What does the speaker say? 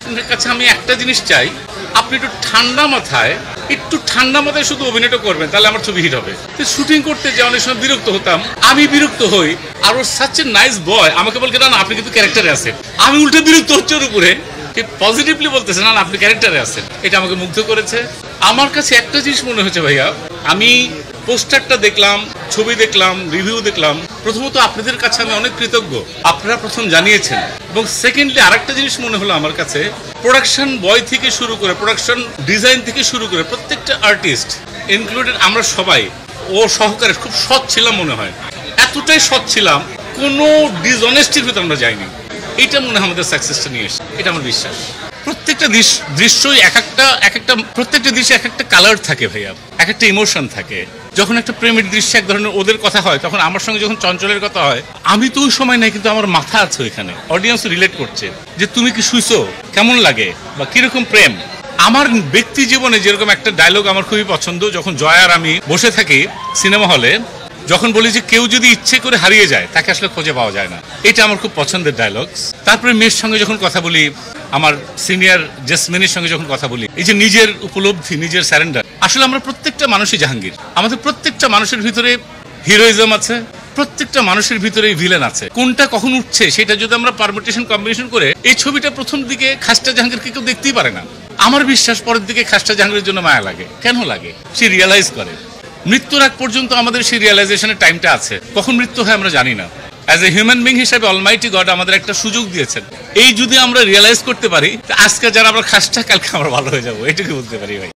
আপনার কাছে আমি একটা জিনিস চাই, আপনি একটু ঠান্ডা মাথায় শুধু অভিনয়টা করবেন, তাহলে আমার ছবি হিট হবে। শুটিং করতে যে অনেক সময় বিরক্ত হতাম, আমি বিরক্ত হই, আর ওর সাচ এ নাইস বয় আমাকে বলকে না আপনি কিন্তু ক্যারেক্টারে আছেন। আমি উল্টে বিরক্ত হচ্ছে ওর উপরে, পজিটিভলি বলতেছে না আপনি ক্যারেক্টারে আছেন। এটা আমাকে মুগ্ধ করেছে। আমার কাছে একটা জিনিস মনে হচ্ছে ভাইয়া, আমি পোস্টারটা দেখলাম, ছবি দেখলাম, রিভিউ দেখলাম, প্রথমত আপনাদের কাছে আমি অনেক কৃতজ্ঞ, আপনারা প্রথম জানিয়েছেন। এবং সেকেন্ডলি আরেকটা জিনিস মনে হলো আমার কাছে, প্রোডাকশন বয় থেকে শুরু করে, প্রোডাকশন ডিজাইন থেকে শুরু করে প্রত্যেকটা আর্টিস্ট ইনক্লুডেড আমরা সবাই ও সহকারে খুব সৎ ছিলাম মনে হয়। এতটাই সৎ ছিলাম, কোনো ডিসঅনেস্টির ভিতরে আমরা যাইনি। এটা মনে হয় আমাদের সাকসেসটা নিয়ে এসেছে, এটা আমার বিশ্বাস। প্রত্যেকটা দৃশ্যই প্রত্যেকটা দৃশ্যে এক একটা কালার থাকে ভাইয়া, এক একটা ইমোশন থাকে। যখন একটা প্রেমের দৃশ্যে এক ধরনের ওদের কথা হয়, তখন আমার সঙ্গে যখন চঞ্চলের কথা হয়, আমি তো ওই সময় নাই, কিন্তু আমার মাথা আছে ওইখানে, অডিয়েন্স রিলেট করছে যে তুমি কি শুইছো, কেমন লাগে বা কিরকম প্রেম। আমার ব্যক্তি জীবনে যেরকম একটা ডায়লগ আমার খুবই পছন্দ, যখন জয় আর আমি বসে থাকি সিনেমা হলে, যখন বলি যে কেউ যদি ইচ্ছে করে হারিয়ে যায় তাকে আসলে খুঁজে পাওয়া যায় না, এটা আমার খুব পছন্দের ডায়লগ। তারপরে মেয়ের সঙ্গে যখন কথা বলি, আমার সিনিয়র জেসমিনের সঙ্গে যখন কথা বলি, এই যে নিজের উপলব্ধি, নিজের স্যারেন্ডার। আসলে আমরা প্রত্যেকটা মানুষই জাহাঙ্গীর, আমাদের প্রত্যেকটা মানুষের ভিতরে হিরোইজম আছে, প্রত্যেকটা মানুষের ভিতরে ভিলেন আছে। কোনটা কখন উঠছে সেটা যদি আমরা পারমিটেশন কম্বিনেশন করে, এই ছবিটা প্রথম দিকে খাস্টা জাহাঙ্গীরকে কেউ দেখতেই পারে না। আমার বিশ্বাস পরের দিকে খাস্টা জাহাঙ্গীরের জন্য মায়া লাগে। কেন লাগে? সে রিয়েলাইজ করে। মৃত্যুর আগ পর্যন্ত আমাদের সেই রিয়েলাইজেশনের টাইমটা আছে, কখন মৃত্যু হয় আমরা জানি না। অ্যাজ এ হিউম্যান বিং হিসাবে অলমাইটি গড আমাদের একটা সুযোগ দিয়েছেন, এই যদি আমরা রিয়েলাইজ করতে পারি, আজকে যারা আমরা খাসটা, কালকে আমরা ভালো হয়ে যাবো, এটুকু বলতে পারি ভাই।